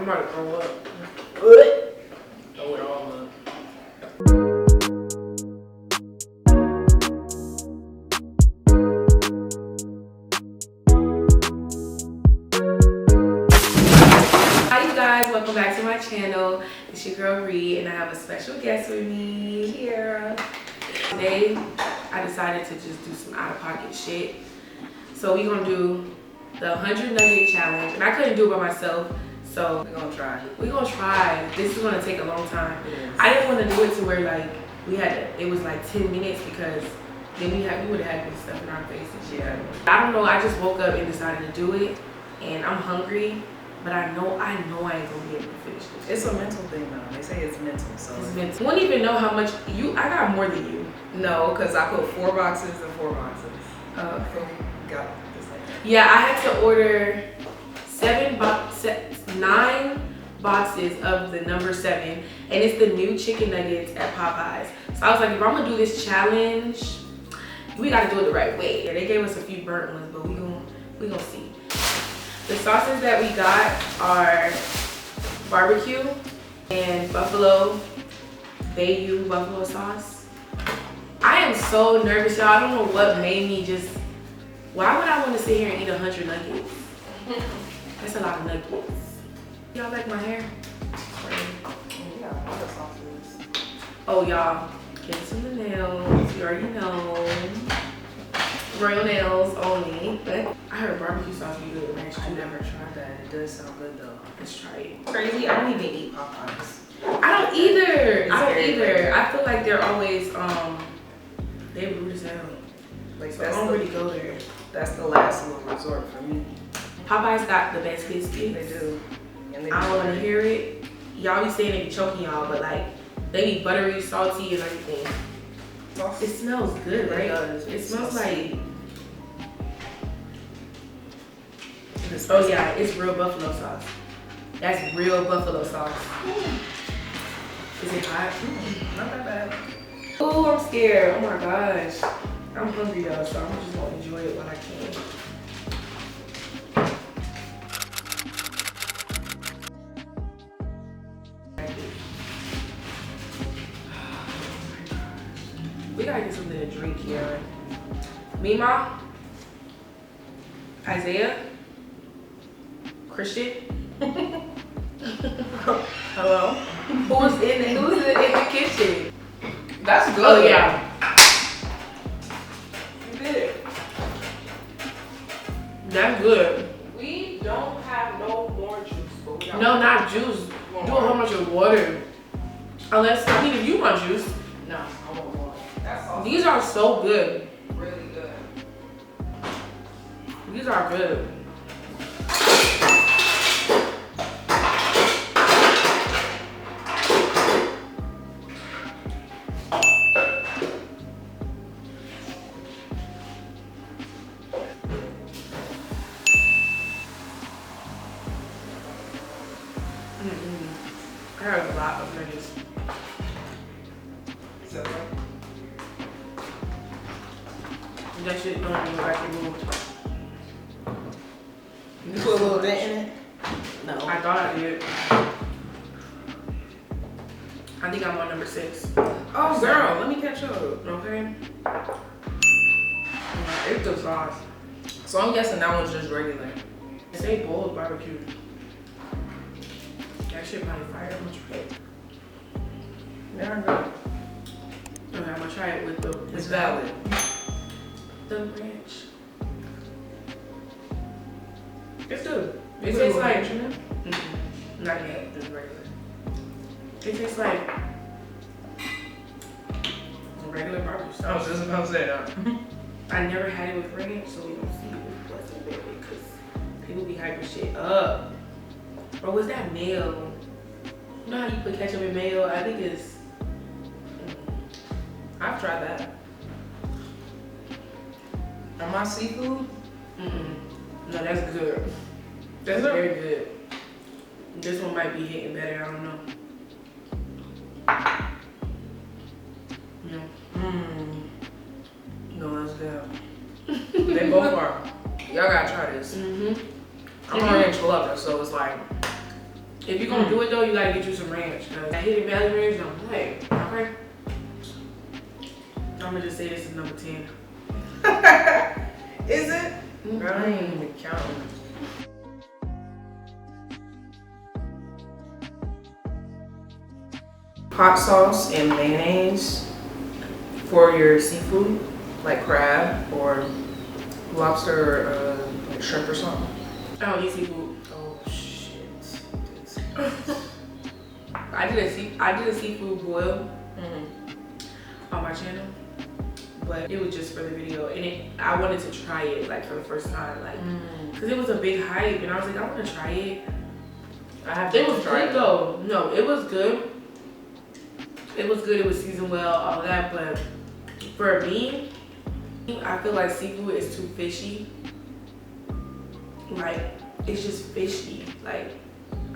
I'm about to throw up. Good. Throw it all up. Hi you guys, welcome back to my channel. It's your girl Ree, and I have a special guest with me here. Today, I decided to just do some out-of-pocket shit. So we're gonna do the 100 Nugget challenge, and I couldn't do it by myself. So we're gonna try. We're gonna try. This is gonna take a long time. I didn't want to do it to where like it was like 10 minutes because then we would have had this stuff in our faces. Yeah. I don't know. I just woke up and decided to do it, and I'm hungry, but I know I ain't gonna be able to finish this. It's a mental thing though. They say it's mental, so it's mental. You won't even know how much I got more than you. No, because I put 4 boxes and 4 boxes. Got this like that. Yeah, I had to order 9 boxes of the number 7, and it's the new chicken nuggets at Popeyes. So I was like, if I'm gonna do this challenge, we gotta do it the right way. Yeah, they gave us a few burnt ones, but we gonna see. The sauces that we got are barbecue and buffalo sauce. I am so nervous, y'all. I don't know what made me why would I want to sit here and eat 100 nuggets? That's a lot of nuggets. Y'all like my hair? Yeah, other sauces. Oh, y'all, get some of the nails. You already know. Royal nails only. But I heard barbecue sauce be good with ranch. I never tried that. It does sound good though. Let's try it. Crazy. I don't even eat Popeyes. I don't either. I feel like they're always they rude as hell. Like so I don't really go there. That's the last little resort for me. Popeyes got the best biscuits. They do. And I don't want to hear it. Y'all be saying they be choking y'all, but like they be buttery, salty, and everything. It smells good, right? It does. It smells like. Oh yeah, it's real buffalo sauce. That's real buffalo sauce. Is it hot? Not that bad. Oh, I'm scared. Oh my gosh. I'm hungry though, so I'm just gonna enjoy it while I can. We gotta get something to drink here. Mima? Isaiah? Christian? Hello? Who's in the kitchen? That's good. Oh yeah. You did it. That's good. We don't have no more juice, but we got No, not juice. Do a whole bunch of water. Unless, I mean, if you want juice. No, I want more. That's all. These are so good. Really good. These are good. I have a lot of nuggets. Is that right? That shit don't even like it moved. You put a little dent in it? No. I thought I did. I think I'm on number 6. Oh, girl, let me catch up. Okay. It's the sauce. So I'm guessing that one's just regular. It say boiled barbecue. That shit probably fire. I'm gonna try it. They're good. Okay, I'm gonna try it with the. It's valid. The ranch. It's good. It Put tastes a like. ranch in it? Not yet. Just regular. It tastes like regular barbecue sauce. I was just about to say that. I never had it with ranch, so we don't see what's in there because people be hyping shit up. Or was that mayo? You know how you put ketchup in mayo? I think it's. I've tried that. On my seafood? No, that's good. That's very good. This one might be hitting better. I don't know. Yeah. No, that's good. They both are. Y'all gotta try this. I'm already in Colombia, so it's like If you're gonna do it though, you gotta get you some ranch. Cause I Hidden Valley Ranch, I'm like, okay. I'm gonna just say this is number 10. Is it? Mm-hmm. I ain't even counting. Hot sauce and mayonnaise for your seafood, like crab or lobster or like shrimp or something. I don't eat seafood. Oh shit. I did a seafood boil on my channel, but it was just for the video, and I wanted to try it like for the first time, like because it was a big hype, and I was like, I want to try it. It was good though. No, it was good. It was good. It was seasoned well, all that. But for me, I feel like seafood is too fishy. Like it's just fishy. Like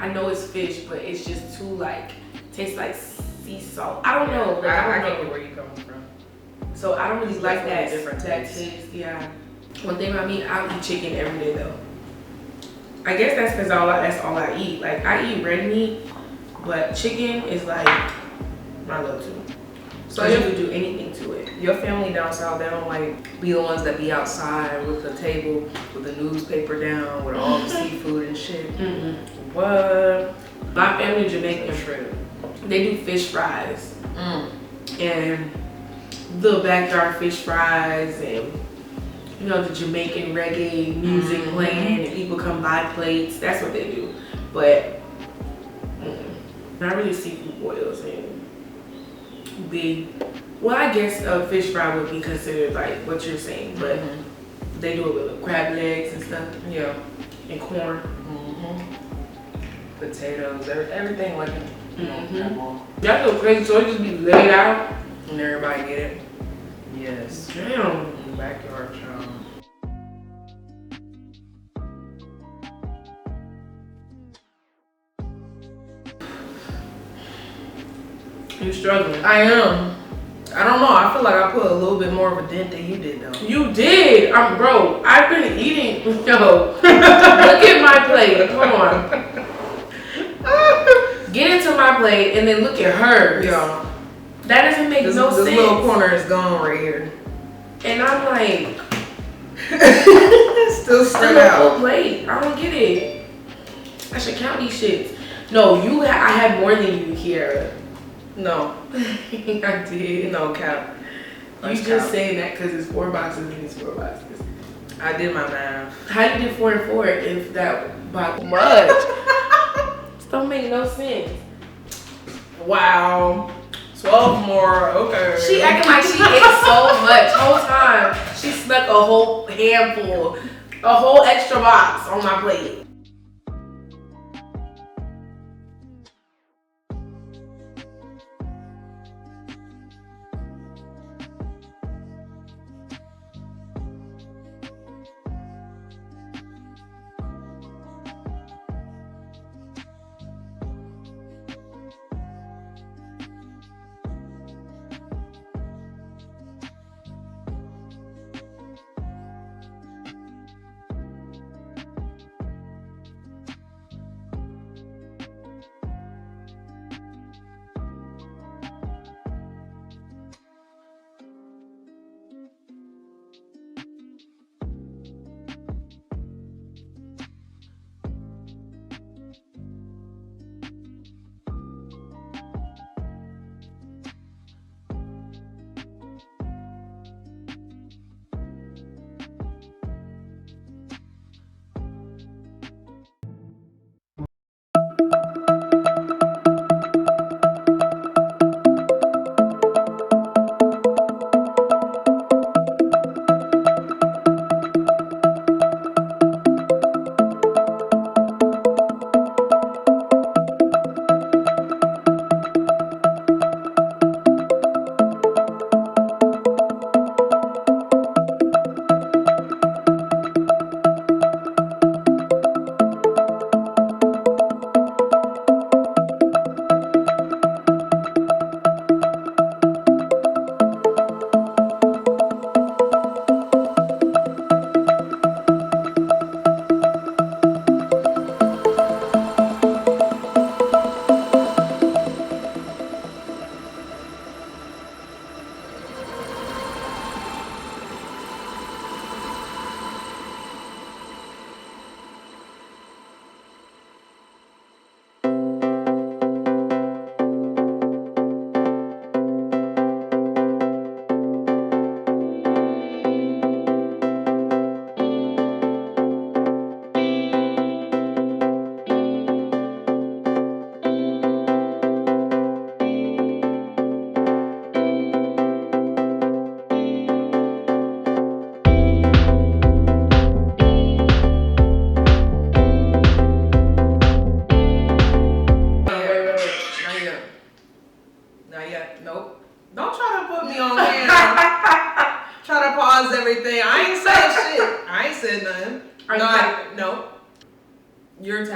I know it's fish, but it's just too like tastes like sea salt. I don't know. Like, I don't know where you coming from. So I don't really It's like that different taste. Yeah. One thing about me, I'll eat chicken every day though. I guess that's because that's all I eat. Like I eat red meat, but chicken is like my go-to. So I usually do anything to it. Your family down south, they don't like be the ones that be outside with the table with the newspaper down with all the seafood and shit. What? My family Jamaican trip. They do fish fries and the backyard fish fries, and you know the Jamaican reggae music playing, and people come buy plates. That's what they do. But not really seafood boils and well, I guess a fish fry would be considered like what you're saying, but they do it with crab legs and stuff. Yeah. And corn. Potatoes, everything like That's so crazy. So it just be laid out and everybody get it. Yes. Damn. In the backyard, child. You struggling? I am. I don't know. I feel like I put a little bit more of a dent than you did, though. You did. Bro, I've been eating. Yo, look at my plate. Come on. Get into my plate and then look at hers. Yeah. That doesn't make no sense. This little corner is gone right here. And I'm like, still spread out. Full plate. I don't get it. I should count these shits. No, I had more than you, Kiara. No. I did. No cap. You just saying that because it's 4 boxes and it's 4 boxes. I did my math. How you did 4 and 4 if that box much? This don't make no sense. Wow. 12 more. Okay. She acting like she ate so much whole time. She snuck a whole handful, a whole extra box on my plate.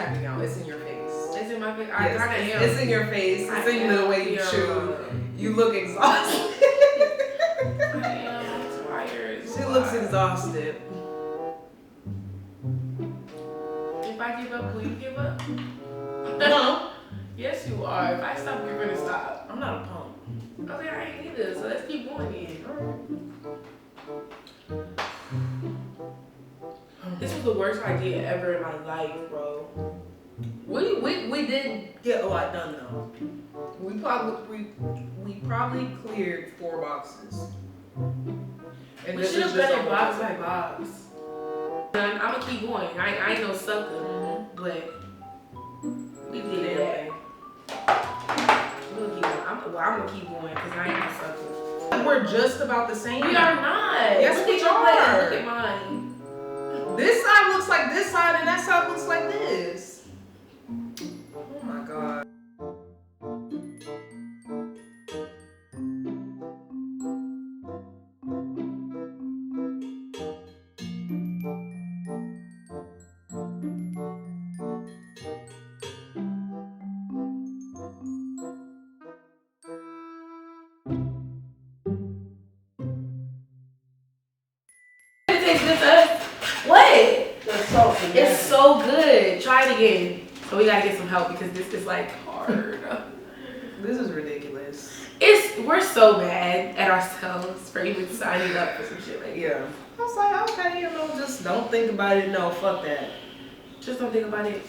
tapping out. It's in your face. It's in my face. Yes, I kinda am. it's in your face. It's in the way you chew. You look exhausted. I am tired. She looks exhausted. If I give up, will you give up? No. Yes, you are. If I stop, you're gonna stop. I'm not a punk. Okay, I ain't either. So let's keep going then. This was the worst idea ever in my life, bro. We did get a lot done though. We probably cleared 4 boxes. And We this should is have just done it all- box by box. I'm gonna keep going. I ain't no sucker, but we did that. We'll keep going. I'm gonna keep going because I ain't no sucker. We're just about the same. We are not. Yes, Look we at your are. plate. Look at mine. This side looks like this side, and that side looks like this. Oh my god. It tastes good to us. What? The sauce is It's so good. Try it again. So we gotta get some help because this is like hard. This is ridiculous. We're so bad at ourselves for even signing up for some shit like that. Yeah. I was like, okay, you know, just don't think about it. No, fuck that. Just don't think about it.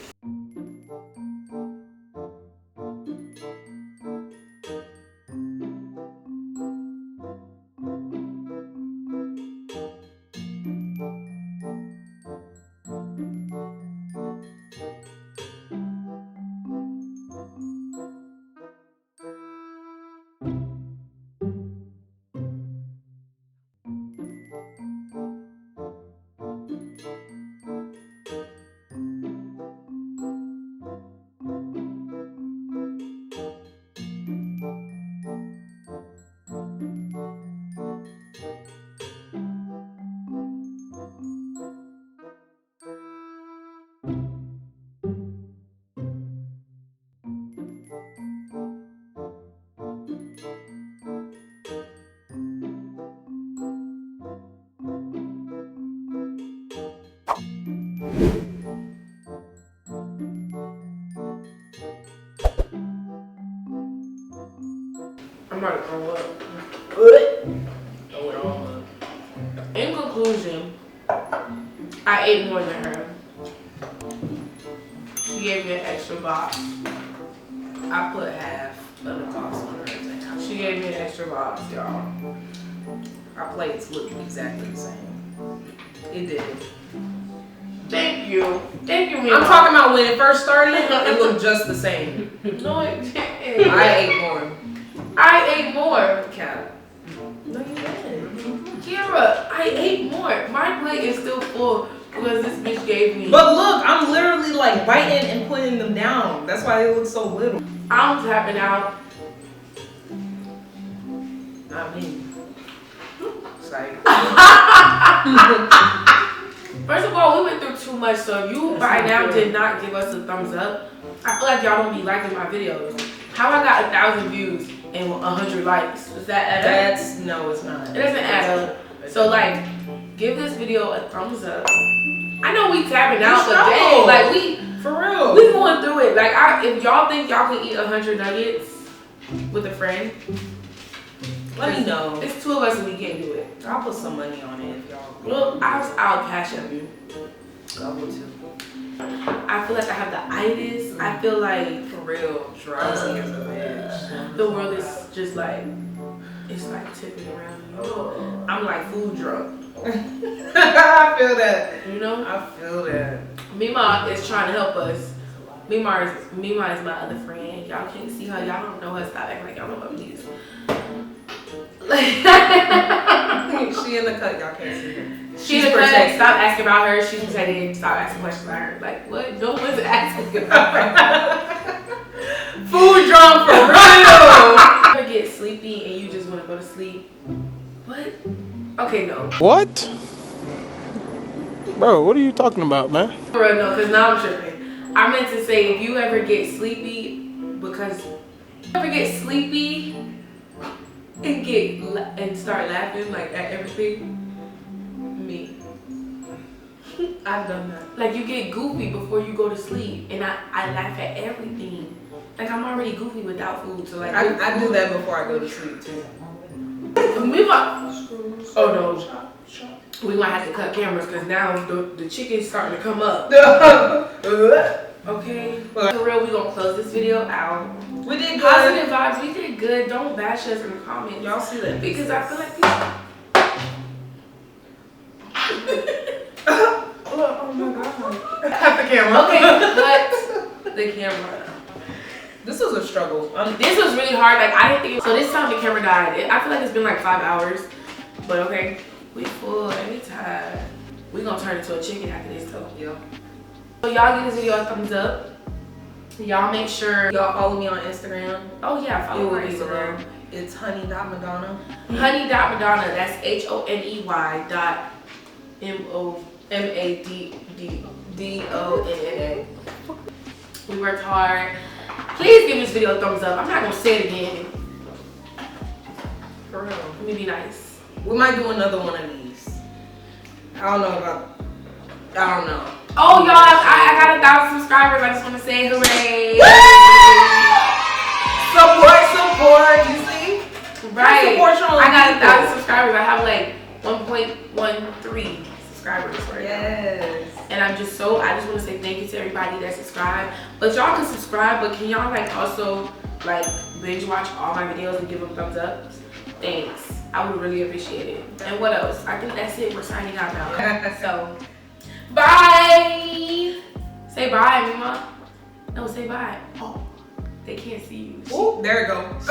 I'm about to throw up. Throw it all up. In conclusion, I ate more than her. She gave me an extra box. I put half of the box on her exam. She gave me an extra box, y'all. Our plates look exactly the same. It did. Thank you. Thank you, I'm talking about when it first started, it looked just the same. No, it didn't. I ate more. I ate more. Cat. No, you didn't. Kira, I ate more. My plate is still full because this bitch gave me. But look, I'm literally like biting and putting them down. That's why they look so little. I'm tapping out. Not me. It's like, First of all, we went through too much, so you by now did not give us a thumbs up. I feel like y'all don't be liking my videos. How I got 1,000 views and 100 likes? Does that add up? no, it's not. It doesn't add up. So like, give this video a thumbs up. I know we tapping out, but dang, like we for real. we going through it. Like if y'all think y'all can eat 100 nuggets with a friend, Let me know. it's 2 of us and we can't do it. I'll put some money on it if y'all. Well, I'll cash up you. I will too. I feel like I have the itis. I feel like For real, drowsy as a bitch. the world is just like, it's like tipping around me. I'm like food drunk. I feel that. You know? I feel that. Mima is trying to help us. Mima is my other friend. Y'all can't see her. Y'all don't know her. Stop acting like y'all know her, please. She in the cut, y'all can't see her. She's protected. Stop asking about her. She's protected. Stop asking questions about her. Like, what? No one's asking about her. Food drunk for real. You ever get sleepy and you just want to go to sleep? What? Okay, no. What? Bro, what are you talking about, man? For real, no, because now I'm tripping. I meant to say, if you ever get sleepy, because you ever get sleepy and start laughing like at everything, me. I've done that. Like you get goofy before you go to sleep, and I laugh at everything. Like I'm already goofy without food, so like I do that before I go to sleep too. Oh no. We might have to cut cameras because now the chicken's starting to come up. Okay. For real, we gonna close this video out. We did good. Positive vibes. We did good. Don't bash us in the comments. Y'all see that? Because I feel like people. Oh my god. Cut the camera. Okay, cut the camera. This was a struggle. This was really hard. Like I didn't think. So this time the camera died. I feel like it's been like 5 hours. But okay, we full anytime. We gonna turn into a chicken after this though. Yeah. So y'all give this video a thumbs up. Y'all make sure Y'all follow me on Instagram. Oh yeah, follow It her will be Instagram. below. It's honey.madonna. Honey.madonna. That's HONEY.MOMADDONNA. We worked hard. Please give this video a thumbs up. I'm not gonna say it again. For real. Let me be nice. We might do another one of these. I don't know. Oh y'all, I got 1,000 subscribers. I just want to say hooray. Support, you see? Right. Support your own I got people. 1,000 subscribers. I have like 1.13 subscribers right Yes. now. And I just want to say thank you to everybody that subscribed. But y'all can subscribe, but can y'all like also like binge watch all my videos and give them thumbs up? Thanks. I would really appreciate it. And what else? I think that's it. We're signing out now. So, bye. Say bye, Mima. No, say bye. Oh, they can't see you. Ooh, there it goes.